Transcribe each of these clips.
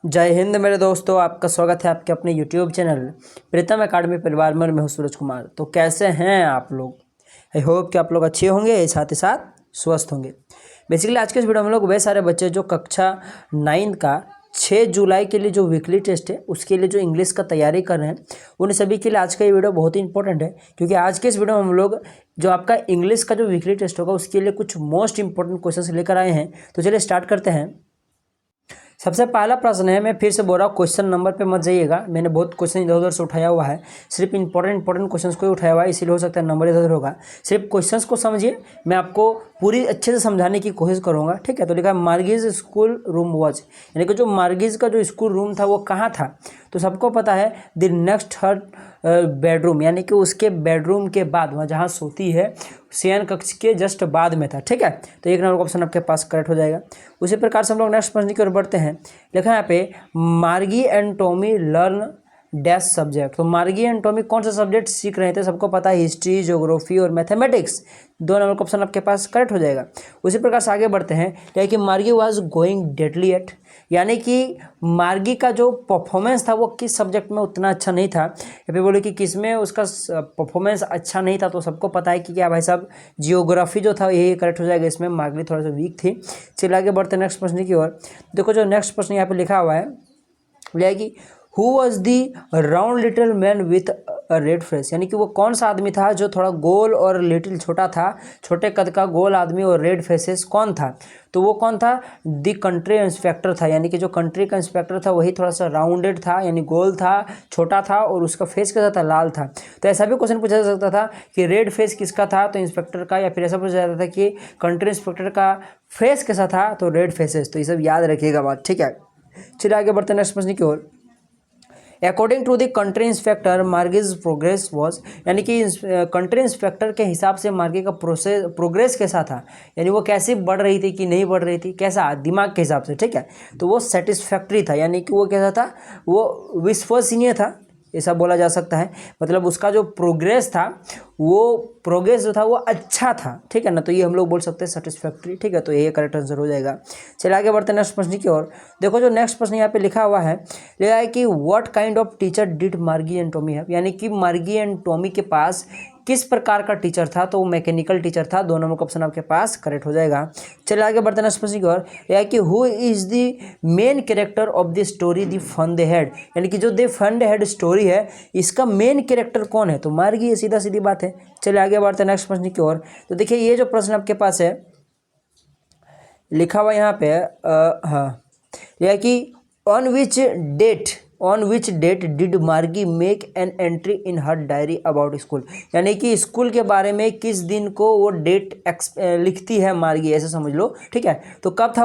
जय हिंद मेरे दोस्तों, आपका स्वागत है आपके अपने YouTube चैनल प्रीतम एकेडमी परिवार में। मैं हूं सूरज कुमार। तो कैसे हैं आप लोग? आई होप कि आप लोग अच्छे होंगे, साथ ही साथ स्वस्थ होंगे। बेसिकली आज के इस वीडियो में हम लोग वे सारे बच्चे जो कक्षा 9 का 6 जुलाई के लिए जो वीकली टेस्ट है उसके लिए जो इंग्लिश का तैयारी कर रहे हैं उन सभी के लिए आज का ये वीडियो बहुत ही इंपॉर्टेंट है, क्योंकि आज के इस वीडियो में हम लोग जो आपका इंग्लिश का जो वीकली टेस्ट होगा उसके लिए कुछ मोस्ट इंपॉर्टेंट क्वेश्चन लेकर आए हैं। तो चलिए स्टार्ट करते हैं। सबसे पहला प्रश्न है, मैं फिर से बोल रहा हूँ क्वेश्चन नंबर पे मत जाइएगा, मैंने बहुत क्वेश्चन इधर उधर से उठाया हुआ है, सिर्फ इंपॉर्टेंट क्वेश्चंस को ही उठाया हुआ है, इसीलिए हो सकता है नंबर इधर उधर होगा। सिर्फ क्वेश्चंस को समझिए, मैं आपको पूरी अच्छे से समझाने की कोशिश करूँगा, ठीक है। तो लिखा है मार्गिज स्कूल रूम वॉज, यानी कि जो मार्गिज का जो स्कूल रूम था वो कहाँ था? तो सबको पता है द नेक्स्ट हर बेडरूम, यानी कि उसके बेडरूम के बाद, वहाँ जहाँ सोती है शयन कक्ष के जस्ट बाद में था, ठीक है। तो एक नंबर का ऑप्शन आपके पास करेक्ट हो जाएगा। उसी प्रकार से हम लोग नेक्स्ट प्रश्न की ओर बढ़ते हैं। लिखा है यहाँ पे मार्गी and Tommy learn dash subject. तो मार्गी एंड टॉमी कौन सा सब्जेक्ट सीख रहे थे? सबको पता है हिस्ट्री, ज्योग्राफी और मैथमेटिक्स। 2 नंबर का ऑप्शन आपके पास करेक्ट हो जाएगा। उसी प्रकार से आगे बढ़ते हैं। लेकिन मार्गी वाज गोइंग डेडली एट, यानी कि मार्गी का जो परफॉर्मेंस था वो किस सब्जेक्ट में उतना अच्छा नहीं था, या फिर बोले कि किस में उसका परफॉर्मेंस अच्छा नहीं था। तो सबको पता है कि क्या भाई साहब, जियोग्राफी जो था यही करेक्ट हो जाएगा। इसमें मार्गी थोड़ा सा वीक थी। चलिए आगे बढ़ते हैं नेक्स्ट प्रश्न की ओर। देखो जो नेक्स्ट प्रश्न यहाँ पे लिखा हुआ है, बोला कि who was the round little man with red face, यानी कि वो कौन सा आदमी था जो थोड़ा गोल और लिटिल छोटा था, छोटे कद का गोल आदमी और रेड फेसेस कौन था? तो वो कौन था? दी कंट्री इंस्पेक्टर था, यानी कि जो कंट्री का इंस्पेक्टर था वही थोड़ा सा राउंडेड था, यानी गोल था, छोटा था और उसका फेस कैसा था? लाल था। तो ऐसा भी क्वेश्चन पूछा जा सकता था कि रेड फेस किसका था? तो इंस्पेक्टर का। या फिर ऐसा पूछा जाता था कि कंट्री इंस्पेक्टर का फेस कैसा था? तो रेड फेसेस। तो ये सब याद रखिएगा बात, ठीक है। चलिए आगे बढ़ते हैं नेक्स्ट प्रश्न की ओर। According to the country inspector मार्गिज प्रोग्रेस वॉज, यानी कि कंट्री इंस्पेक्टर के हिसाब से मार्गी का प्रोग्रेस कैसा था, यानी वो कैसे बढ़ रही थी कि नहीं बढ़ रही थी, कैसा दिमाग के हिसाब से, ठीक है। तो वो सेटिस्फैक्ट्री था, यानी कि वो कैसा था? वो विश्वसनीय था, ऐसा बोला जा सकता है। मतलब उसका जो प्रोग्रेस था, वो प्रोग्रेस जो था वो अच्छा था, ठीक है ना। तो ये हम लोग बोल सकते हैं सेटिस्फैक्ट्री, ठीक है। तो ये करेक्ट आंसर हो जाएगा। चलिए आगे बढ़ते हैं नेक्स्ट प्रश्न की ओर। देखो जो नेक्स्ट प्रश्न यहाँ पे लिखा हुआ है, लिखा है कि what kind of teacher did मार्गी एंड टॉमी हैव, यानी कि मार्गी एंड टॉमी के पास किस प्रकार का टीचर था? तो वो मैकेनिकल टीचर था। 2 नंबर का ऑप्शन आपके पास करेक्ट हो जाएगा। चलिए आगे बढ़ते हैं नेक्स्ट प्रश्न की ओर। यह कि who is the main character of the story the fun they had, यानी कि जो the fun they had story है इसका मेन कैरेक्टर कौन है? तो मार्गी है, सीधा सीधी बात है। चलिए आगे बढ़ते हैं नेक्स्ट प्रश्न की ओर। तो देखिए ये जो प्रश्न आपके पास है लिखा हुआ यहाँ पे, हाँ, यह कि ऑन विच डेट डिड मार्गी make an entry in her diary about school, यानी कि स्कूल के बारे में किस दिन को वो डेट लिखती है मार्गी, ऐसे समझ लो, ठीक है। तो कब था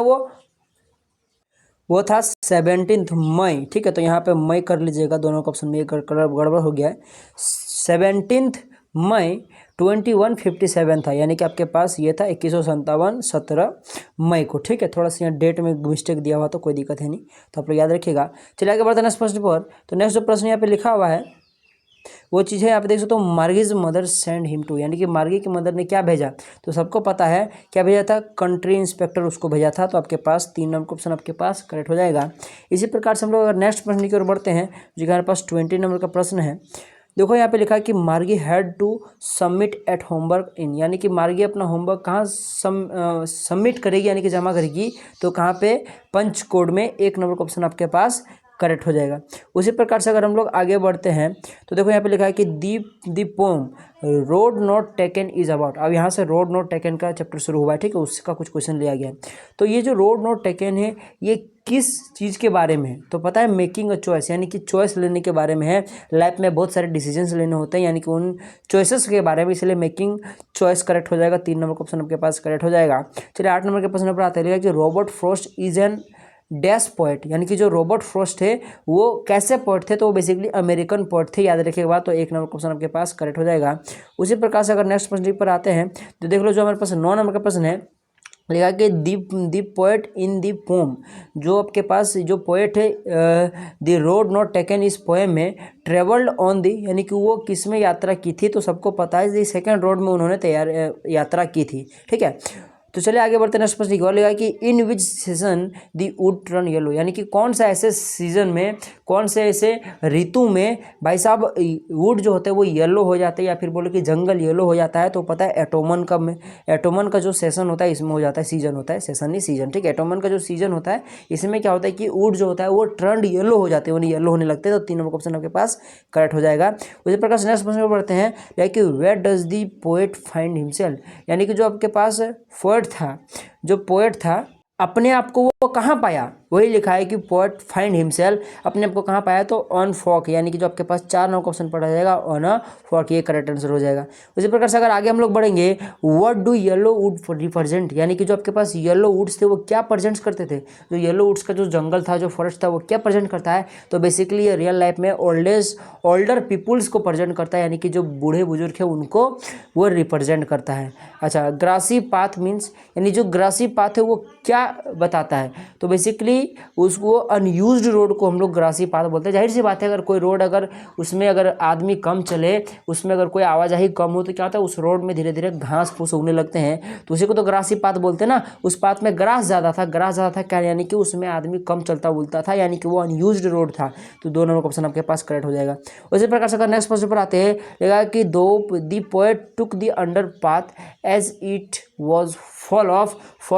वो था 17 मई, ठीक है। तो यहाँ पे मई कर लीजिएगा, दोनों का ऑप्शन में गड़बड़ हो गया है। 17 मई 2157 था, यानी कि आपके पास ये था 2157 17 मई को, ठीक है। थोड़ा सा यहाँ डेट में मिस्टेक दिया हुआ तो कोई दिक्कत है नहीं, तो आप लोग याद रखिएगा। चलिए आगे बढ़ते हैं नेक्स्ट प्रश्न पर। तो नेक्स्ट जो प्रश्न यहाँ पे लिखा हुआ है वो चीज़ है, आप देख सकते हो, मार्गीज मदर सेंड हिम टू, यानी कि मार्गी की मदर ने क्या भेजा? तो सबको पता है क्या भेजा था? कंट्री इंस्पेक्टर उसको भेजा था। तो आपके पास 3 नंबर का ऑप्शन आपके पास करेक्ट हो जाएगा। इसी प्रकार से हम लोग अगर नेक्स्ट प्रश्न की ओर बढ़ते हैं, जो हमारे पास 20 नंबर का प्रश्न है। देखो यहाँ पे लिखा है कि Margie had to submit at homework in, यानी कि मार्गी अपना होमवर्क कहाँ सबमिट करेगी, यानी कि जमा करेगी? तो कहाँ पे? पंचकोड में। 1 नंबर का ऑप्शन आपके पास करेक्ट हो जाएगा। उसी प्रकार से अगर हम लोग आगे बढ़ते हैं तो देखो यहाँ पे लिखा है कि the poem road not taken is about. अब यहाँ से रोड नॉट टेकन का चैप्टर शुरू हुआ है, ठीक है, उसका कुछ क्वेश्चन लिया गया है। तो ये जो रोड नॉट टेकन है ये किस चीज़ के बारे में है? तो पता है, मेकिंग अ चॉइस, यानी कि चॉइस लेने के बारे में है। लाइफ में बहुत सारे डिसीजंस लेने होते हैं, यानी कि उन चॉइसेस के बारे में, इसलिए मेकिंग चॉइस करेक्ट हो जाएगा। 3 नंबर का ऑप्शन आपके पास करेक्ट हो जाएगा। चलिए 8 नंबर के प्रश्न पर आते हैं कि Robert Frost is an dash poet, यानी कि जो रॉबर्ट फ्रॉस्ट थे वो कैसे पोएट थे? तो वो बेसिकली अमेरिकन पोएट थे, याद रखिएगा। तो 1 नंबर क्वेश्चन आपके पास करेक्ट हो जाएगा। उसी प्रकार से अगर नेक्स्ट प्रश्न पर आते हैं तो देख लो, जो हमारे पास 9 नंबर का प्रश्न है, लिखा कि दी पोएट इन दी पोम, जो आपके पास जो पोएट है द रोड नॉट टेकन इस पोएम में ट्रेवल्ड ऑन दी, यानी कि वो किस में यात्रा की थी? तो सबको पता है दी सेकेंड रोड में उन्होंने यात्रा की थी, ठीक है। तो चलिए आगे बढ़ते हैं। नेक्स्ट प्रश्न और लेगा कि in which season the wood turn yellow, यानी कि कौन सा ऐसे सीजन में, कौन से ऐसे ऋतु में भाई साहब वुड जो होते हैं वो येलो हो जाते हैं, या फिर बोलो कि जंगल येलो हो जाता है। तो पता है एटोमन का में, एटोमन का जो सेशन होता है इसमें हो जाता है, सीजन होता है, सेशन नहीं सीजन, ठीक है। एटोमन का जो सीजन होता है इसमें क्या होता है कि वुड जो होता है वो टर्न येलो हो जाते हैं, उन्हें येलो होने लगते हैं। तो 3 नंबर ऑप्शन आपके पास करेक्ट हो जाएगा। उसी प्रकार से नेक्स्ट प्रश्न पर बढ़ते हैं, like where does the poet find himself, यानी कि जो आपके पास पोएट था, जो पोएट था अपने आप को वो कहाँ पाया, वही लिखा है कि पोएट फाइंड हिमसेल्फ, अपने आप को कहाँ पाया, तो ऑन फॉक, यानी कि जो आपके पास 4 नंबर का ऑप्शन पड़ा जाएगा ऑन अ फॉक, ये करेक्ट आंसर हो जाएगा। उसी प्रकार से अगर आगे हम लोग बढ़ेंगे, what do yellow would represent, यानी कि जो आपके पास येलो वुड्स थे वो क्या प्रेजेंट करते थे, जो येलो वुड्स का जो जंगल था, जो फॉरेस्ट था, वो क्या प्रेजेंट करता है, तो बेसिकली ये रियल लाइफ में ओल्डर पीपुल्स को प्रेजेंट करता है, यानी कि जो बूढ़े बुजुर्ग है उनको वो रिप्रेजेंट करता है। अच्छा, ग्रासी पाथ मीन्स, यानी जो ग्रासी पाथ है वो क्या बताता है, तो बेसिकली उसको अनयूज्ड रोड को हम लोग ग्रासी पाथ बोलते हैं। जाहिर सी बात है, अगर कोई रोड अगर उसमें अगर आदमी कम चले, उसमें अगर कोई आवाजाही कम हो, तो क्या होता है उस रोड में धीरे धीरे घास फूस उगने लगते हैं, तो उसी को तो ग्रासी पाथ बोलते हैं ना। उस पाथ में ग्रास ज़्यादा था क्या, यानी कि उसमें आदमी कम चलता बुलता था, यानी कि वो अनयूज्ड रोड था। तो 2 नंबर का ऑप्शन आपके पास करेक्ट हो जाएगा। उसी प्रकार से अगर नेक्स्ट क्वेश्चन पर आते हैं, लेगा कि though the poet took the other path as it was full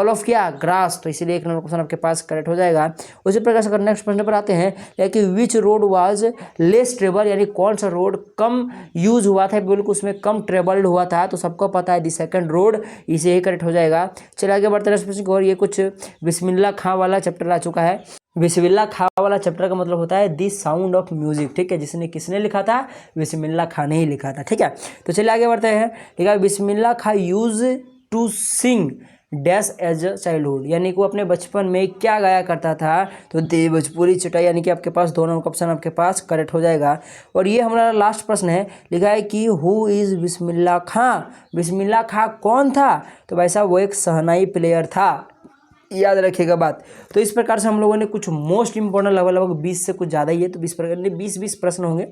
of क्या, ग्रास, तो इसीलिए 1 नंबर क्वेश्चन आपके पास करेक्ट हो जाएगा। उसी प्रकार से अगर नेक्स्ट प्रश्न पर आते हैं, लेकिन विच रोड वाज लेस ट्रेवल, यानी कौन सा रोड कम यूज हुआ था, बिल्कुल उसमें कम ट्रेवल्ड हुआ था, तो सबको पता है दी सेकंड रोड, इसे ही करेक्ट हो जाएगा। चलिए आगे बढ़ते हैं नेक्स्ट प्रश्न की ओर। ये कुछ बिस्मिल्लाह खां वाला चैप्टर आ चुका है। बिस्मिल्लाह खां वाला चैप्टर का मतलब होता है दी साउंड ऑफ म्यूजिक, ठीक है, जिसने किसने लिखा था, बिस्मिल्लाह खां ने ही लिखा था, ठीक है। तो चलिए आगे बढ़ते हैं, ठीक है। Bismillah Khan used to sing dash as a childhood, यानी कि वो अपने बचपन में क्या गाया करता था, तो दे भोजपुरी चटाई, यानी कि आपके पास 2 नंबर का ऑप्शन आपके पास करेक्ट हो जाएगा। और ये हमारा लास्ट प्रश्न है, लिखा है कि हु इज़ बिस्मिल्लाह खां, बिस्मिल्लाह खां कौन था, तो भाई साहब वो एक शहनाई प्लेयर था, याद रखिएगा बात। तो इस प्रकार से हम लोगों ने कुछ मोस्ट इंपॉर्टेंट लगभग 20 से कुछ ज़्यादा ही है, तो 20 प्रकार 20 प्रश्न होंगे,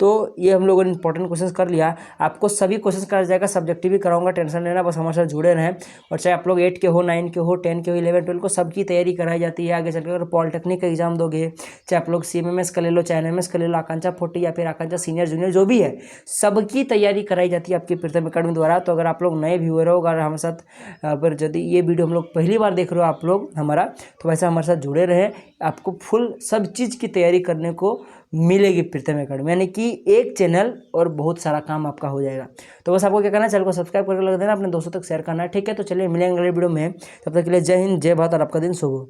तो ये हम लोगों ने इंपॉर्टेंट क्वेश्चन कर लिया। आपको सभी क्वेश्चन कर जाएगा, सब्जेक्टिव भी कराऊंगा, टेंशन लेना, बस हमारे साथ जुड़े रहें। और चाहे आप लोग 8 के हो, 9 के हो, 10 के हो, 11 12 को, सबकी तैयारी कराई जाती है। आगे चलकर अगर पॉलिटेक्निक का एग्जाम दोगे, चाहे आप लोग CMMS का ले लो, चाहे NMS का ले लो, आकांक्षा 40 या फिर आकांक्षा सीनियर जूनियर जो भी है, सबकी तैयारी कराई जाती है आपकी प्रीतम अकेडमी द्वारा। तो अगर आप लोग नए व्यूअर हो, अगर हमारे साथ पर यदि ये वीडियो हम लोग पहली बार देख रहे हो आप लोग हमारा, तो वैसे हमारे साथ जुड़े रहे, आपको फुल सब चीज़ की तैयारी करने को मिलेगी प्रीतम अकेडमी, यानी कि एक चैनल और बहुत सारा काम आपका हो जाएगा। तो बस आपको क्या करना है, चैनल को सब्सक्राइब करके लगा देना, अपने दोस्तों तक शेयर करना है, ठीक है। तो चलिए मिलेंगे अगले वीडियो में, तब तक के लिए जय हिंद, जय भारत और आपका दिन शुभ हो।